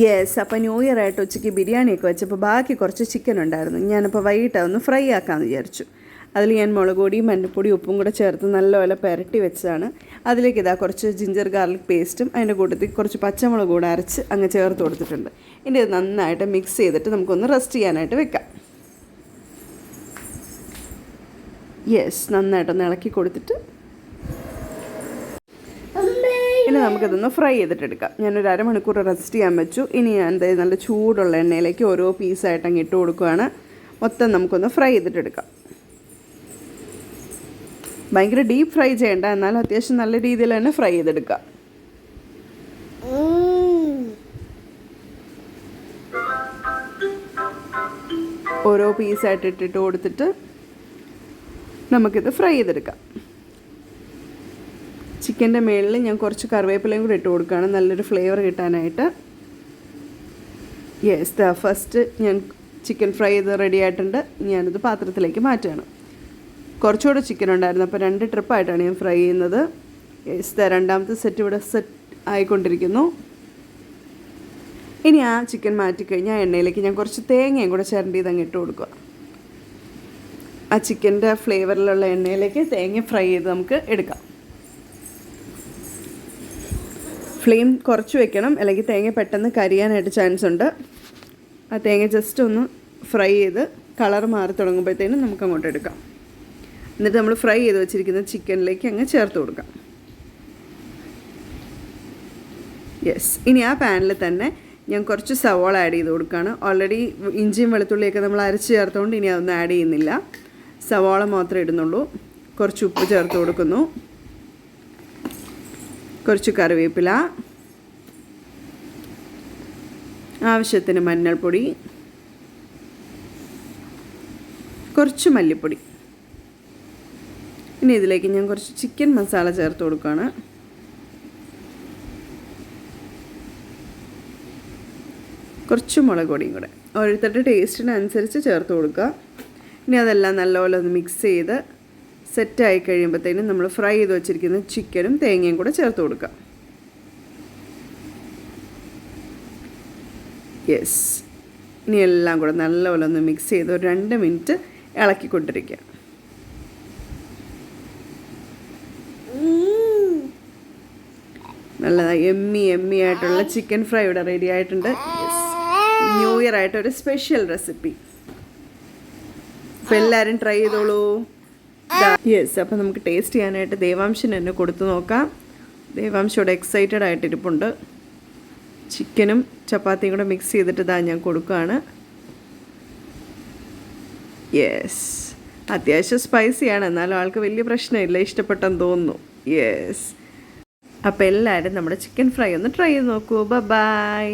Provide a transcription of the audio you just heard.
Yes, അപ്പോൾ new year ആയിട്ട് ഉച്ചയ്ക്ക് ബിരിയാണിയൊക്കെ വെച്ചപ്പോൾ ബാക്കി കുറച്ച് ചിക്കൻ ഉണ്ടായിരുന്നു. ഞാനപ്പോൾ വൈകിട്ട് അതൊന്ന് ഫ്രൈ ആക്കാമെന്ന് വിചാരിച്ചു. അതിൽ ഞാൻ മുളക് പൊടിയും മഞ്ഞൾപ്പൊടി ഉപ്പും കൂടെ ചേർത്ത് നല്ലപോലെ പുരട്ടി വെച്ചതാണ്. അതിലേക്ക് കുറച്ച് ജിഞ്ചർ ഗാർലിക് പേസ്റ്റും അതിൻ്റെ കൂട്ടത്തിൽ കുറച്ച് പച്ചമുളക് കൂടെ അരച്ച് അങ്ങ് ചേർത്ത് കൊടുത്തിട്ടുണ്ട്. ഇനി ഇത് നന്നായിട്ട് മിക്സ് ചെയ്തിട്ട് നമുക്കൊന്ന് റെസ്റ്റ് ചെയ്യാനായിട്ട് വെക്കാം. യെസ്, നന്നായിട്ടൊന്ന് ഇളക്കി കൊടുത്തിട്ട് ഇനി നമുക്കിതൊന്ന് ഫ്രൈ ചെയ്തിട്ടെടുക്കാം. ഞാനൊരു അരമണിക്കൂർ റെസ്റ്റ് ചെയ്യാൻ വെച്ചു. ഇനി ഞാൻ നല്ല ചൂടുള്ള എണ്ണയിലേക്ക് ഓരോ പീസായിട്ട് അങ്ങ് ഇട്ട് കൊടുക്കുകയാണ്. മൊത്തം നമുക്കൊന്ന് ഫ്രൈ ചെയ്തിട്ടെടുക്കാം. ഭയങ്കര ഡീപ്പ് ഫ്രൈ ചെയ്യേണ്ട, എന്നാലും അത്യാവശ്യം നല്ല രീതിയിൽ തന്നെ ഫ്രൈ ചെയ്തെടുക്കാം. ഓരോ പീസായിട്ട് ഇട്ടിട്ട് കൊടുത്തിട്ട് നമുക്കിത് ഫ്രൈ ചെയ്തെടുക്കാം. ചിക്കൻ്റെ മുകളിൽ ഞാൻ കുറച്ച് കറിവേപ്പിലയും കൂടി ഇട്ട് കൊടുക്കുകയാണ്, നല്ലൊരു ഫ്ലേവർ കിട്ടാനായിട്ട്. യെസ്, ഫസ്റ്റ് ഞാൻ ചിക്കൻ ഫ്രൈ ചെയ്ത് റെഡി ആയിട്ടുണ്ട്. ഞാനിത് പാത്രത്തിലേക്ക് മാറ്റുകയാണ്. കുറച്ചുകൂടെ ചിക്കൻ ഉണ്ടായിരുന്നു, അപ്പോൾ 2 ട്രിപ്പായിട്ടാണ് ഞാൻ ഫ്രൈ ചെയ്യുന്നത്. യെസ്, രണ്ടാമത്തെ സെറ്റ് ഇവിടെ സെറ്റ് ആയിക്കൊണ്ടിരിക്കുന്നു. ഇനി ആ ചിക്കൻ മാറ്റിക്കഴിഞ്ഞാൽ എണ്ണയിലേക്ക് ഞാൻ കുറച്ച് തേങ്ങയും കൂടെ ചിരണ്ടി ഇതങ്ങ് ഇട്ട് കൊടുക്കുക. ആ ചിക്കൻ്റെ ഫ്ലേവറിലുള്ള എണ്ണയിലേക്ക് തേങ്ങ ഫ്രൈ ചെയ്ത് നമുക്ക് എടുക്കാം. ഫ്ലെയിം കുറച്ച് വെക്കണം, അല്ലെങ്കിൽ തേങ്ങ പെട്ടെന്ന് കരിയാനായിട്ട് ചാൻസ് ഉണ്ട്. ആ തേങ്ങ ജസ്റ്റ് ഒന്ന് ഫ്രൈ ചെയ്ത് കളർ മാറി തുടങ്ങുമ്പോഴത്തേനും നമുക്ക് അങ്ങോട്ട് എടുക്കാം. എന്നിട്ട് നമ്മൾ ഫ്രൈ ചെയ്ത് വെച്ചിരിക്കുന്ന ചിക്കനിലേക്ക് അങ്ങ് ചേർത്ത് കൊടുക്കാം. യെസ്, ഇനി ആ പാനിൽ തന്നെ ഞാൻ കുറച്ച് സവാള ആഡ് ചെയ്ത് കൊടുക്കുകയാണ്. ഓൾറെഡി ഇഞ്ചിയും വെളുത്തുള്ളിയൊക്കെ നമ്മൾ അരച്ച് ചേർത്തുകൊണ്ട് ഇനി അതൊന്നും ആഡ് ചെയ്യുന്നില്ല. സവാള മാത്രമേ ഇടുന്നുള്ളൂ. കുറച്ച് ഉപ്പ് ചേർത്ത് കൊടുക്കുന്നു, കുറച്ച് കറിവേപ്പില, ആവശ്യത്തിന് മഞ്ഞൾപ്പൊടി, കുറച്ച് മല്ലിപ്പൊടി. ഇനി ഇതിലേക്ക് ഞാൻ കുറച്ച് ചിക്കൻ മസാല ചേർത്ത് കൊടുക്കുകയാണ്. കുറച്ച് മുളക് പൊടിയും കൂടെ ഓരോരുത്തരുടെ ടേസ്റ്റിനനുസരിച്ച് ചേർത്ത് കൊടുക്കുക. ഇനി അതെല്ലാം നല്ലപോലെ ഒന്ന് മിക്സ് ചെയ്ത് സെറ്റായി കഴിയുമ്പോഴത്തേനും നമ്മൾ ഫ്രൈ ചെയ്ത് വെച്ചിരിക്കുന്ന ചിക്കനും തേങ്ങയും കൂടെ ചേർത്ത് കൊടുക്കുക. യെസ്, ഇനി എല്ലാം കൂടെ നല്ലപോലെ ഒന്ന് മിക്സ് ചെയ്ത് ഒരു 2 മിനിറ്റ് ഇളക്കിക്കൊണ്ടിരിക്കുക. നല്ലതായി എമ്മി ആയിട്ടുള്ള ചിക്കൻ ഫ്രൈ ഇവിടെ റെഡി ആയിട്ടുണ്ട്. ന്യൂ ഇയർ ആയിട്ടൊരു സ്പെഷ്യൽ റെസിപ്പി. അപ്പോൾ എല്ലാവരും ട്രൈ ചെയ്തോളൂ. യെസ്, അപ്പോൾ നമുക്ക് ടേസ്റ്റ് ചെയ്യാനായിട്ട് ദേവാംശന് എന്നെ കൊടുത്തു നോക്കാം. ദേവാംശം ഇവിടെ എക്സൈറ്റഡ് ആയിട്ടിരിപ്പുണ്ട്. ചിക്കനും ചപ്പാത്തിയും കൂടെ മിക്സ് ചെയ്തിട്ട് ഇതാ ഞാൻ കൊടുക്കുകയാണ്. യെസ്, അത്യാവശ്യം സ്പൈസിയാണ്, എന്നാലും ആൾക്ക് വലിയ പ്രശ്നമില്ല, ഇഷ്ടപ്പെട്ടെന്ന് തോന്നുന്നു. യെസ്, അപ്പോൾ എല്ലാവരും നമ്മുടെ ചിക്കൻ ഫ്രൈ ഒന്ന് ട്രൈ ചെയ്ത് നോക്കൂ. ബൈ.